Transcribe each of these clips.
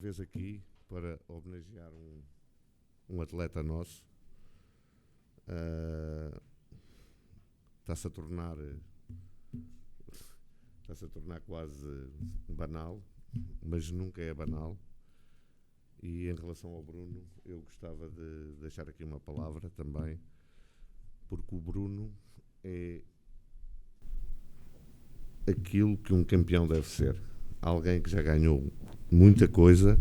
Vez aqui para homenagear um atleta nosso. Está-se a tornar quase banal, mas nunca é banal. E em relação ao Bruno, eu gostava de deixar aqui uma palavra também, porque o Bruno é aquilo que um campeão deve ser. Alguém que já ganhou muita coisa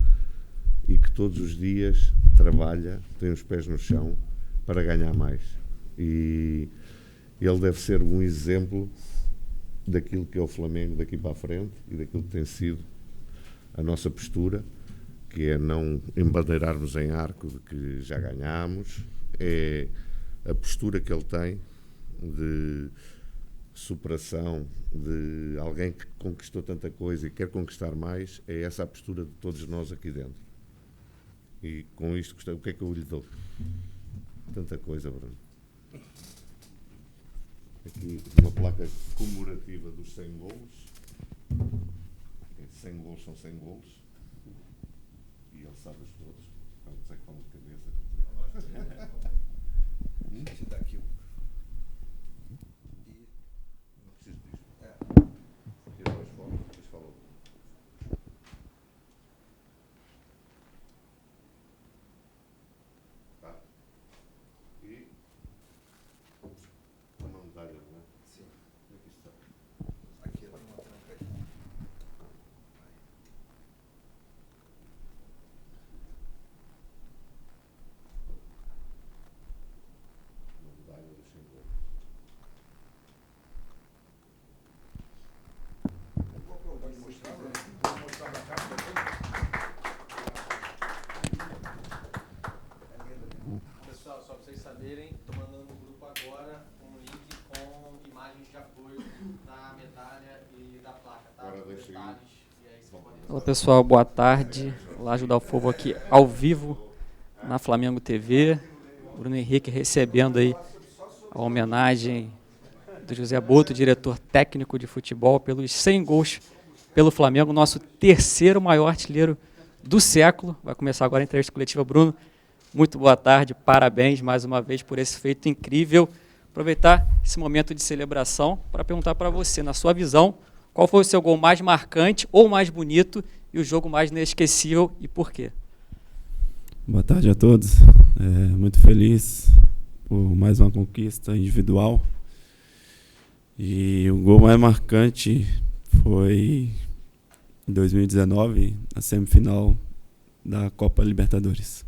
e que todos os dias trabalha, tem os pés no chão para ganhar mais. E ele deve ser um exemplo daquilo que é o Flamengo daqui para a frente e daquilo que tem sido a nossa postura, que é não embandeirarmos em arco de que já ganhámos, é a postura que ele tem de superação, de alguém que conquistou tanta coisa e quer conquistar mais. É essa a postura de todos nós aqui dentro. E com isto, o que é que eu lhe dou? Tanta coisa, Bruno. Aqui uma placa comemorativa dos 100 golos. 100 golos são 100 golos. E ele sabe-os todos. Quantos é que falam de cabeça? Deixa eu dar aqui. Não preciso disto. Tira mais fora, depois fala. Tá. E uma medalha, não é? Sim. Como é que isto está? Aqui é uma tranca aí. Uma medalha dos 100 golos. Pode mostrar, né? Vou mostrar na capa também. Pessoal, só para vocês saberem, estou mandando no grupo agora um link com imagens de apoio da medalha e da placa, tá? Agora Os deixa aí. detalhes, e aí vocês podem... Olá pessoal, boa tarde. Olá, Ajudar o Fogo aqui ao vivo na Flamengo TV. Bruno Henrique recebendo aí a homenagem do José Boto, diretor técnico de futebol, pelos 100 gols pelo Flamengo, nosso terceiro maior artilheiro do século. Vai começar agora a entrevista coletiva. Bruno, muito boa tarde, parabéns mais uma vez por esse feito incrível. Aproveitar esse momento de celebração para perguntar para você, na sua visão, qual foi o seu gol mais marcante ou mais bonito e o jogo mais inesquecível e por quê? Boa tarde a todos. Muito feliz por mais uma conquista individual. E o gol mais marcante foi em 2019, na semifinal da Copa Libertadores.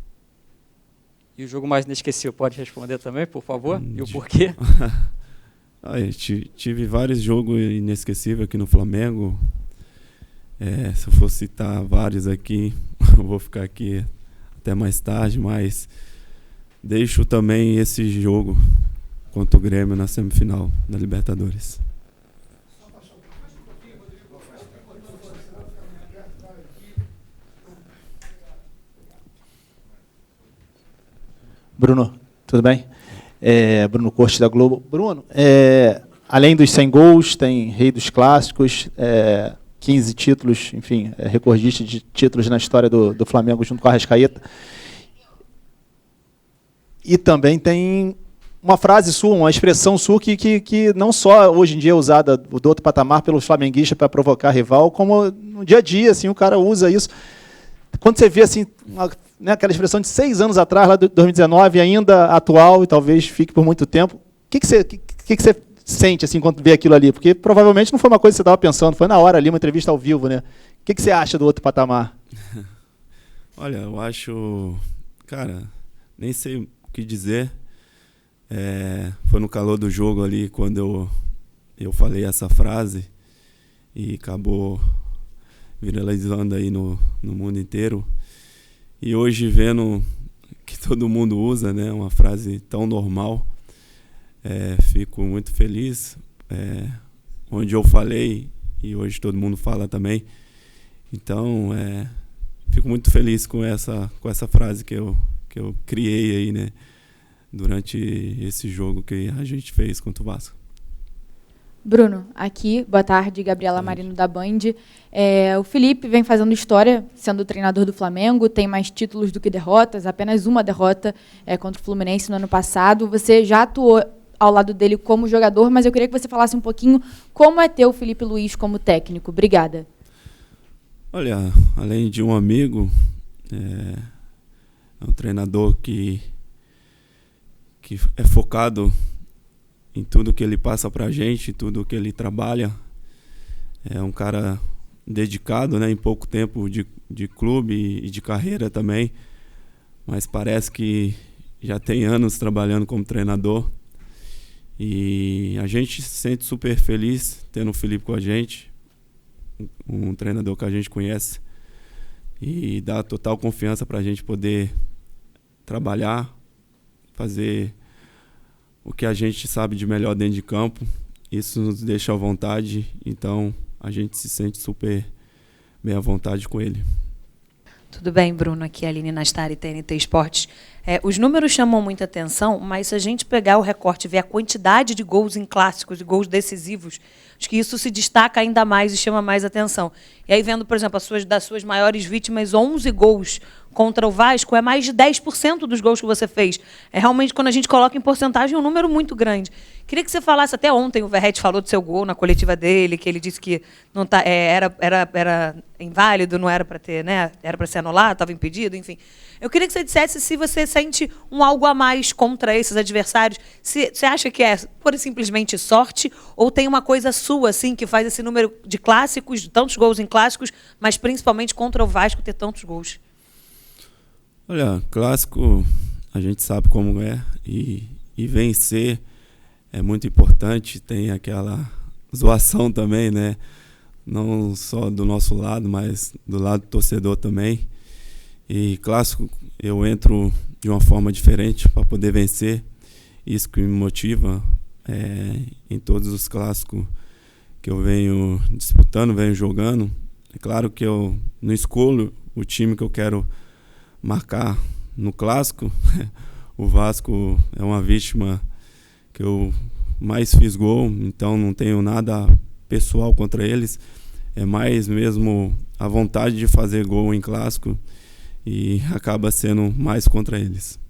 E o jogo mais inesquecível, pode responder também, por favor? E o porquê? Tive vários jogos inesquecíveis aqui no Flamengo. Se eu for citar vários aqui, eu vou ficar aqui até mais tarde, mas deixo também esse jogo contra o Grêmio na semifinal da Libertadores. Bruno, tudo bem? Bruno Cortes da Globo. Bruno, além dos 100 gols, tem Rei dos Clássicos, 15 títulos, enfim, recordista de títulos na história do Flamengo junto com a Arrascaeta. E também tem uma frase sua, uma expressão sua que não só hoje em dia é usada do outro patamar pelos flamenguistas para provocar rival, como no dia a dia, assim, o cara usa isso. Quando você vê assim, aquela expressão de 6 anos atrás, lá de 2019, ainda atual e talvez fique por muito tempo, o que você sente assim, quando vê aquilo ali? Porque provavelmente não foi uma coisa que você estava pensando, foi na hora ali, uma entrevista ao vivo, né? O que você acha do outro patamar? Olha, eu acho... Cara, nem sei o que dizer. Foi no calor do jogo ali, quando eu falei essa frase e acabou viralizando aí no mundo inteiro. E hoje vendo que todo mundo usa, né, uma frase tão normal, fico muito feliz. Onde eu falei e hoje todo mundo fala também. Então, fico muito feliz com essa frase que eu criei aí, né, durante esse jogo que a gente fez contra o Vasco. Bruno, aqui, boa tarde, Gabriela Marino da Band. O Felipe vem fazendo história, sendo treinador do Flamengo, tem mais títulos do que derrotas, apenas uma derrota contra o Fluminense no ano passado. Você já atuou ao lado dele como jogador, mas eu queria que você falasse um pouquinho como é ter o Felipe Luiz como técnico. Obrigada. Olha, além de um amigo, é um treinador que é focado em tudo que ele passa pra gente, tudo que ele trabalha. É um cara dedicado, né, em pouco tempo de clube e de carreira também, mas parece que já tem anos trabalhando como treinador. E a gente se sente super feliz tendo o Felipe com a gente, um treinador que a gente conhece, e dá total confiança pra gente poder trabalhar, fazer o que a gente sabe de melhor dentro de campo. Isso nos deixa à vontade, então a gente se sente super bem à vontade com ele. Tudo bem, Bruno? Aqui é a Aline Nastari, TNT Esportes. Os números chamam muita atenção, mas se a gente pegar o recorte e ver a quantidade de gols em clássicos, de gols decisivos, acho que isso se destaca ainda mais e chama mais atenção. E aí, vendo, por exemplo, das suas maiores vítimas, 11 gols contra o Vasco, é mais de 10% dos gols que você fez. É realmente, quando a gente coloca em porcentagem, um número muito grande. Queria que você falasse, até ontem o Verratti falou do seu gol na coletiva dele, que ele disse que não era inválido, não era para ter, né? Era para ser anulado, estava impedido, enfim. Eu queria que você dissesse se você sente um algo a mais contra esses adversários. Se você acha que é pura e simplesmente sorte, ou tem uma coisa sua, assim, que faz esse número de clássicos, tantos gols em clássicos, mas principalmente contra o Vasco ter tantos gols? Olha, clássico a gente sabe como é, e vencer é muito importante. Tem aquela zoação também, né? Não só do nosso lado, mas do lado do torcedor também. E clássico eu entro de uma forma diferente para poder vencer. Isso que me motiva em todos os clássicos que eu venho disputando, venho jogando. É claro que eu não escolho o time que eu quero marcar no clássico. O Vasco é uma vítima que eu mais fiz gol, então não tenho nada pessoal contra eles. É mais mesmo a vontade de fazer gol em clássico, e acaba sendo mais contra eles.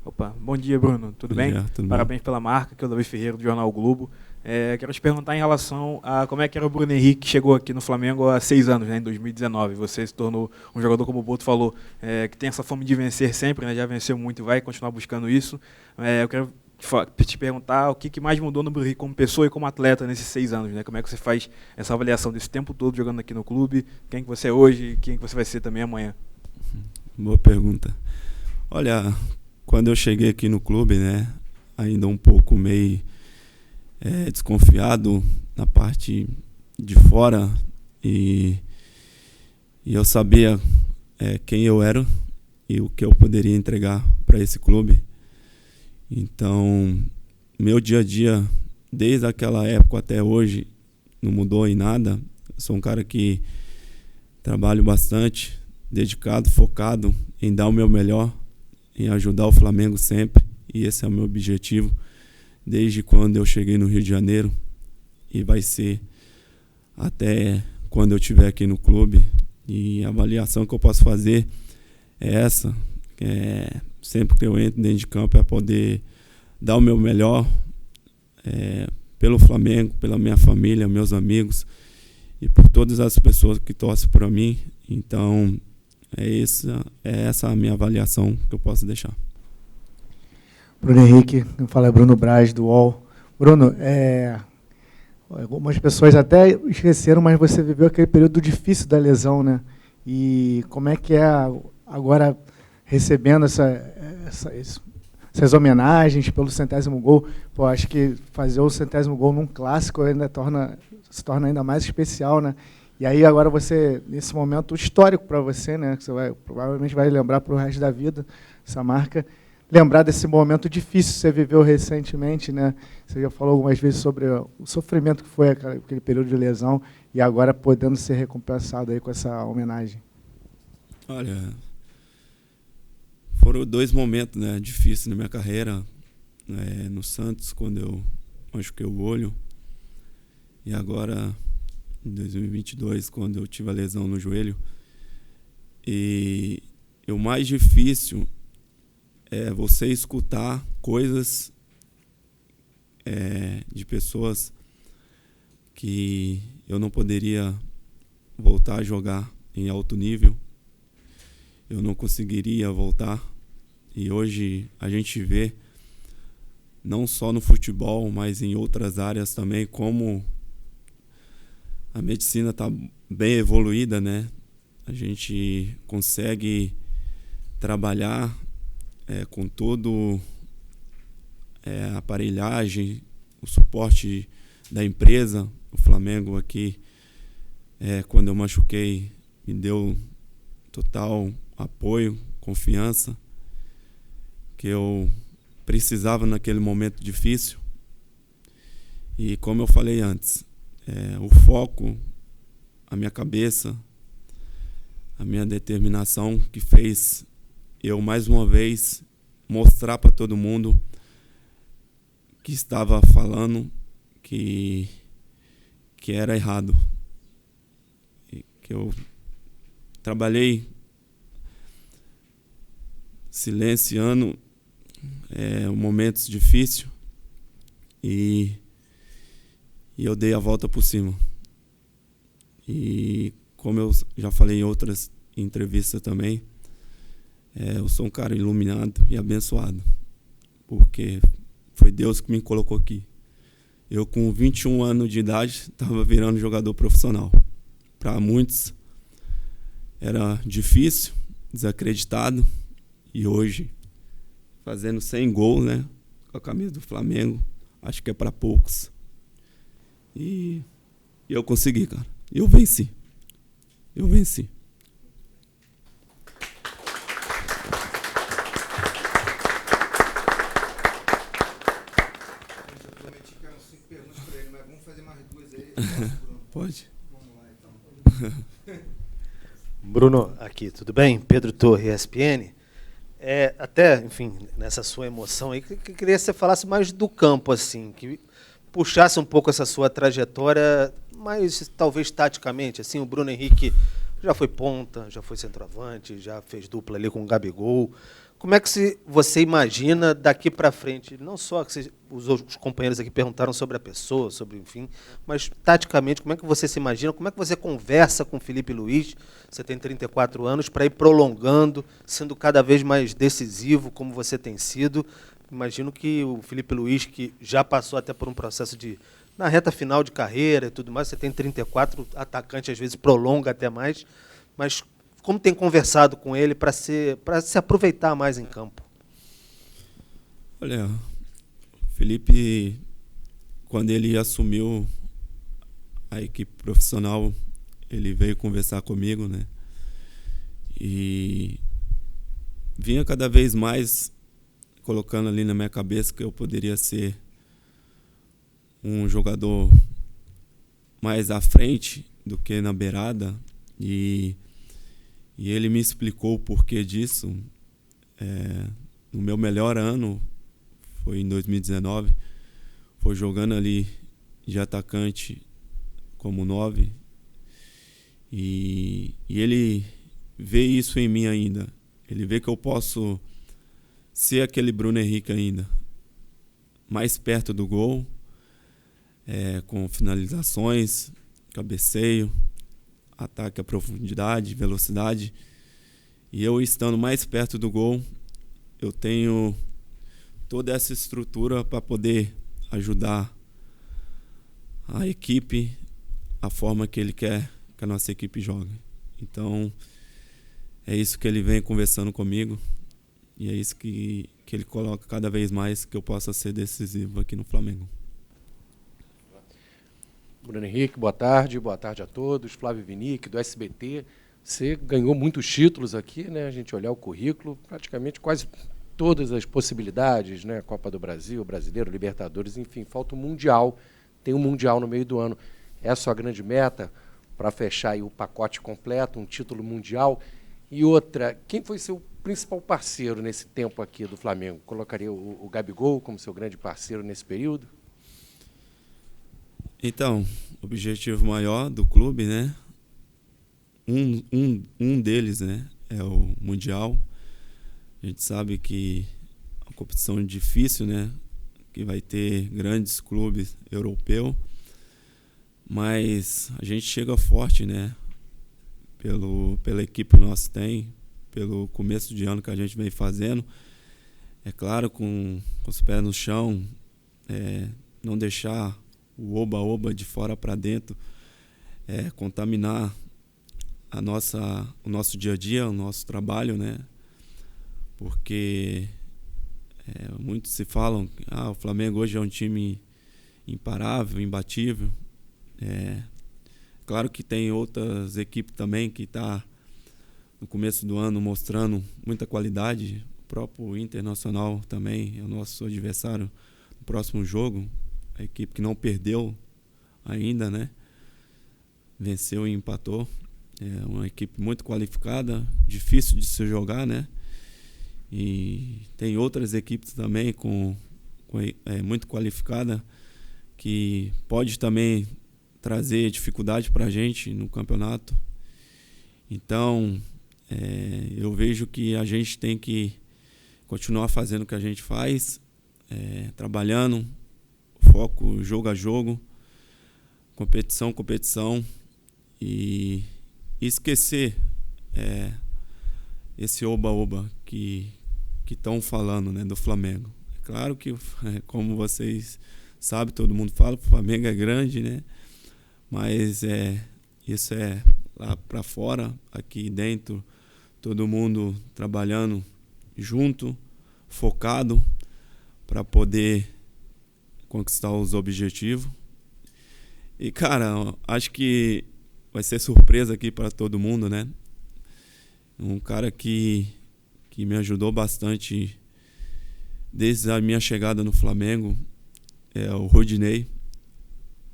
Opa, bom dia, Bruno. Tudo bem? Tudo Parabéns bem. pela marca, que é o Davi Ferreira, do Jornal o Globo. Quero te perguntar em relação a como é que era o Bruno Henrique, que chegou aqui no Flamengo há 6 anos, né, em 2019. Você se tornou um jogador, como o Boto falou, que tem essa fome de vencer sempre, né, já venceu muito e vai continuar buscando isso. Eu quero te perguntar o que mais mudou no Bruno Henrique como pessoa e como atleta nesses 6 anos, né? Como é que você faz essa avaliação desse tempo todo jogando aqui no clube? Quem que você é hoje e quem que você vai ser também amanhã? Boa pergunta. Olha, quando eu cheguei aqui no clube, né, ainda um pouco meio desconfiado na parte de fora, e eu sabia quem eu era e o que eu poderia entregar para esse clube. Então, meu dia a dia, desde aquela época até hoje, não mudou em nada. Eu sou um cara que trabalho bastante, dedicado, focado em dar o meu melhor, em ajudar o Flamengo sempre. E esse é o meu objetivo desde quando eu cheguei no Rio de Janeiro, e vai ser até quando eu estiver aqui no clube. E a avaliação que eu posso fazer é essa. Sempre que eu entro dentro de campo é poder dar o meu melhor pelo Flamengo, pela minha família, meus amigos e por todas as pessoas que torcem por mim. Então é essa a minha avaliação que eu posso deixar. Bruno Henrique, quem fala é Bruno Braz, do UOL. Bruno, algumas pessoas até esqueceram, mas você viveu aquele período difícil da lesão, né? E como é que é agora recebendo essas homenagens pelo 100º gol? Pô, acho que fazer o 100º gol num clássico se torna ainda mais especial, né? E aí agora você, nesse momento histórico para você, né, que você provavelmente vai lembrar para o resto da vida, essa marca, lembrar desse momento difícil que você viveu recentemente, né? Você já falou algumas vezes sobre o sofrimento que foi aquele período de lesão, e agora podendo ser recompensado aí com essa homenagem. Olha, foram 2 momentos, né, difíceis na minha carreira. No Santos, quando eu machuquei o olho. E agora, em 2022, quando eu tive a lesão no joelho, e o mais difícil é você escutar coisas de pessoas que eu não poderia voltar a jogar em alto nível, eu não conseguiria voltar. E hoje a gente vê, não só no futebol, mas em outras áreas também, como a medicina está bem evoluída, né? A gente consegue trabalhar com todo a aparelhagem, o suporte da empresa. O Flamengo aqui, quando eu machuquei, me deu total apoio, confiança, que eu precisava naquele momento difícil. E como eu falei antes, o foco, a minha cabeça, a minha determinação que fez eu mais uma vez mostrar para todo mundo que estava falando que era errado. E que eu trabalhei silenciando momentos difíceis e eu dei a volta por cima. E como eu já falei em outras entrevistas também, eu sou um cara iluminado e abençoado, porque foi Deus que me colocou aqui. Eu, com 21 anos de idade, estava virando jogador profissional. Para muitos era difícil, desacreditado, e hoje, fazendo 100 gols, né, com a camisa do Flamengo, acho que é para poucos. E eu consegui, cara. Eu venci. Eu venci. Eu prometi que eram 5 perguntas para ele, mas vamos fazer mais 2 aí. Pode. Vamos lá, então. Bruno, aqui, tudo bem? Pedro Torre, ESPN. Até, enfim, nessa sua emoção aí, que queria que você falasse mais do campo, assim, que puxasse um pouco essa sua trajetória, mas talvez taticamente, assim, o Bruno Henrique já foi ponta, já foi centroavante, já fez dupla ali com o Gabigol. Como é que você imagina daqui para frente, não só que os companheiros aqui perguntaram sobre a pessoa, sobre, enfim, mas taticamente, como é que você se imagina, como é que você conversa com o Felipe Luiz, você tem 34 anos, para ir prolongando, sendo cada vez mais decisivo, como você tem sido. Imagino que o Felipe Luiz, que já passou até por um processo na reta final de carreira e tudo mais, você tem 34, atacante às vezes prolonga até mais, mas como tem conversado com ele para se aproveitar mais em campo? Olha, o Felipe, quando ele assumiu a equipe profissional, ele veio conversar comigo, né? E vinha cada vez mais colocando ali na minha cabeça que eu poderia ser um jogador mais à frente do que na beirada, e ele me explicou o porquê disso. No meu melhor ano, foi em 2019, foi jogando ali de atacante como 9, e ele vê isso em mim ainda. Ele vê que eu posso ser aquele Bruno Henrique ainda, mais perto do gol, com finalizações, cabeceio, ataque à profundidade, velocidade. E eu estando mais perto do gol, eu tenho toda essa estrutura para poder ajudar a equipe, a forma que ele quer que a nossa equipe jogue. Então, é isso que ele vem conversando comigo, e é isso que ele coloca cada vez mais, que eu possa ser decisivo aqui no Flamengo. Bruno Henrique, boa tarde a todos. Flávio Vinick, do SBT. Você ganhou muitos títulos aqui, né? A gente olhar o currículo, praticamente quase todas as possibilidades, né? Copa do Brasil, Brasileiro, Libertadores, enfim, falta o Mundial. Tem um Mundial no meio do ano. É a sua grande meta para fechar aí o pacote completo, um título mundial? E outra, quem foi seu principal parceiro nesse tempo aqui do Flamengo? Colocaria o Gabigol como seu grande parceiro nesse período? Então, o objetivo maior do clube, né? Um deles, né, é o Mundial. A gente sabe que é uma competição difícil, né? Que vai ter grandes clubes europeus. Mas a gente chega forte, né? Pela equipe que nós tem, pelo começo de ano que a gente vem fazendo. É claro, com os pés no chão, não deixar o oba-oba de fora para dentro contaminar o nosso dia a dia, o nosso trabalho, né? Porque muitos se falam que o Flamengo hoje é um time imparável, imbatível. Claro que tem outras equipes também que estão no começo do ano mostrando muita qualidade. O próprio Internacional também é o nosso adversário no próximo jogo. A equipe que não perdeu ainda, né? Venceu e empatou. É uma equipe muito qualificada, difícil de se jogar, né? E tem outras equipes também muito qualificada que pode também trazer dificuldade para a gente no campeonato. Então, eu vejo que a gente tem que continuar fazendo o que a gente faz, trabalhando, foco jogo a jogo, competição, e esquecer esse oba-oba que estão falando, né, do Flamengo. É claro que, como vocês sabem, todo mundo fala, o Flamengo é grande, né? Mas isso é lá para fora, aqui dentro, todo mundo trabalhando junto, focado para poder conquistar os objetivos. E, cara, acho que vai ser surpresa aqui para todo mundo, né? Um cara que me ajudou bastante desde a minha chegada no Flamengo é o Rodinei.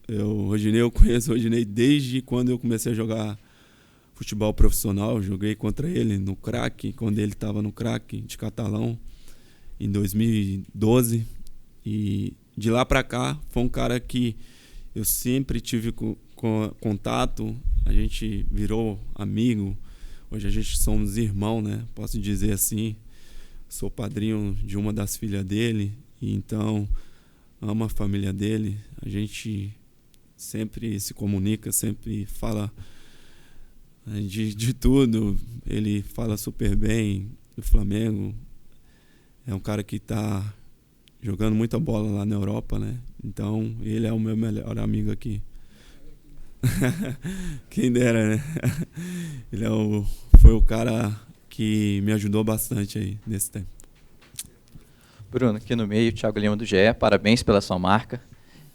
Eu conheço o Rodinei desde quando eu comecei a jogar futebol profissional. Joguei contra ele no Crack, quando ele estava no Crack de Catalão, em 2012. E de lá para cá, foi um cara que eu sempre tive contato. A gente virou amigo. Hoje a gente somos irmãos, né? Posso dizer assim. Sou padrinho de uma das filhas dele. E então, amo a família dele. A gente sempre se comunica, sempre fala de tudo. Ele fala super bem do Flamengo. É um cara que está jogando muita bola lá na Europa, né? Então, ele é o meu melhor amigo aqui. Quem dera, né? Ele foi o cara que me ajudou bastante aí nesse tempo. Bruno, aqui no meio, Thiago Lima do GE, parabéns pela sua marca.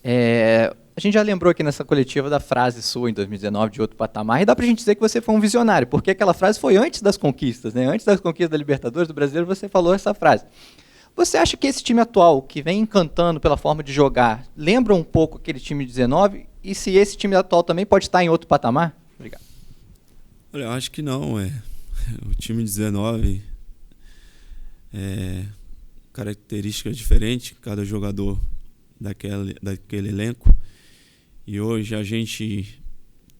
A gente já lembrou aqui nessa coletiva da frase sua em 2019 de outro patamar, e dá pra gente dizer que você foi um visionário, porque aquela frase foi antes das conquistas, né? Antes das conquistas da Libertadores, do Brasileiro, você falou essa frase. Você acha que esse time atual, que vem encantando pela forma de jogar, lembra um pouco aquele time de 19? E se esse time atual também pode estar em outro patamar? Obrigado. Olha, eu acho que não. O time 19 características diferentes, cada jogador daquele elenco. E hoje a gente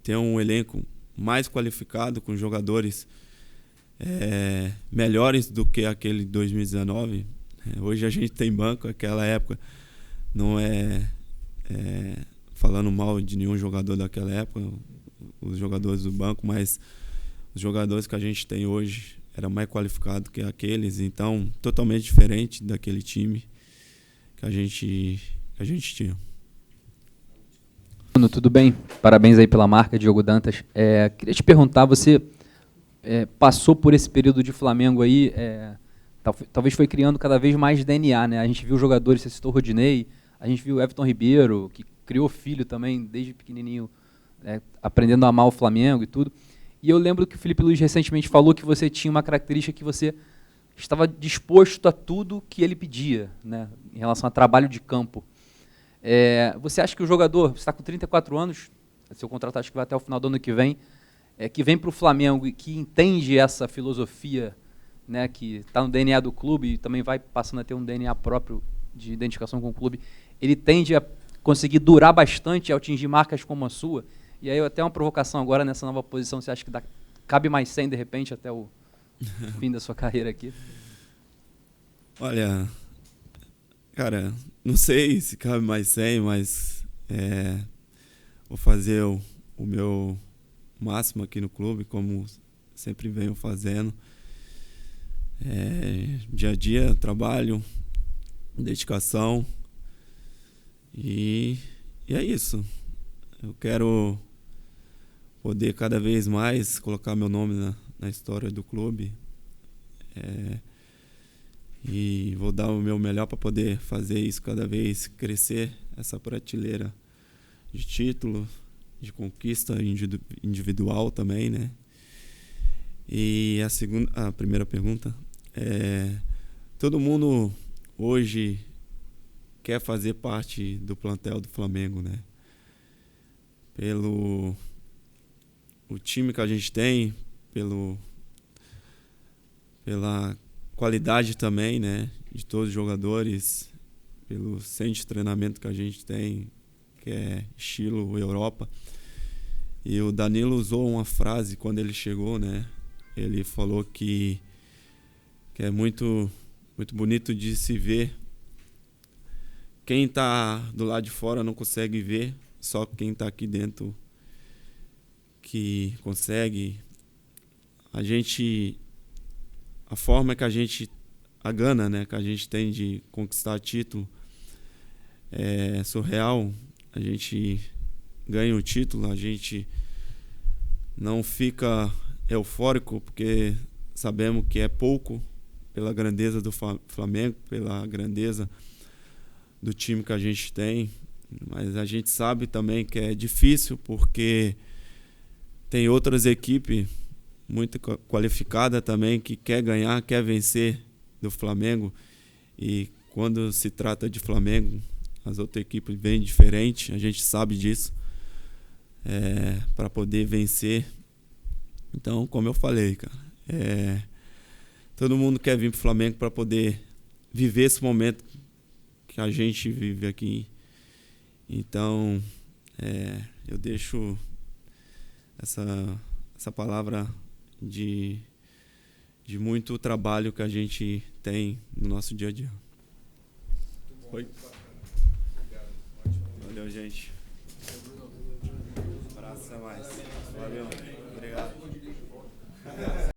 tem um elenco mais qualificado, com jogadores melhores do que aquele de 2019. Hoje a gente tem banco, aquela época não falando mal de nenhum jogador daquela época, os jogadores do banco, mas os jogadores que a gente tem hoje eram mais qualificados que aqueles, então totalmente diferente daquele time que a gente tinha. Bruno, tudo bem? Parabéns aí pela marca, Diogo Dantas. Queria te perguntar, você passou por esse período de Flamengo aí, talvez foi criando cada vez mais DNA, né? A gente viu jogadores, você citou o Rodinei, a gente viu o Everton Ribeiro, que criou filho também, desde pequenininho, aprendendo a amar o Flamengo e tudo. E eu lembro que o Felipe Luiz recentemente falou que você tinha uma característica que você estava disposto a tudo que ele pedia, né, em relação a trabalho de campo. Você acha que o jogador, você está com 34 anos, seu contrato acho que vai até o final do ano que vem para o Flamengo e que entende essa filosofia, né, que está no DNA do clube e também vai passando a ter um DNA próprio de identificação com o clube, ele tende conseguir durar bastante ao atingir marcas como a sua? E aí até uma provocação agora nessa nova posição, você acha que cabe mais 100 de repente até o fim da sua carreira aqui? Olha, cara, não sei se cabe mais 100, mas vou fazer o meu máximo aqui no clube, como sempre venho fazendo. Dia a dia, trabalho, dedicação e é isso. Eu quero poder cada vez mais colocar meu nome na história do clube e vou dar o meu melhor para poder fazer isso cada vez crescer, essa prateleira de título, de conquista individual também, né? E a primeira pergunta todo mundo hoje quer fazer parte do plantel do Flamengo, né? Pelo o time que a gente tem, pela qualidade também, né, de todos os jogadores, pelo centro de treinamento que a gente tem, que é estilo Europa. E o Danilo usou uma frase quando ele chegou, né? Ele falou que é muito, muito bonito de se ver. Quem está do lado de fora não consegue ver, só quem está aqui dentro que consegue. A forma que a gana, né, que a gente tem de conquistar título é surreal. A gente ganha o título, a gente não fica eufórico porque sabemos que é pouco pela grandeza do Flamengo, pela grandeza do time que a gente tem, mas a gente sabe também que é difícil porque tem outras equipes muito qualificadas também que quer ganhar, quer vencer do Flamengo, e quando se trata de Flamengo, as outras equipes vêm diferente, a gente sabe disso, para poder vencer. Então, como eu falei, cara, todo mundo quer vir para o Flamengo para poder viver esse momento que a gente vive aqui. Então, eu deixo essa palavra de muito trabalho que a gente tem no nosso dia a dia. Oi. Valeu, gente. Um abraço a mais. Valeu. Obrigado.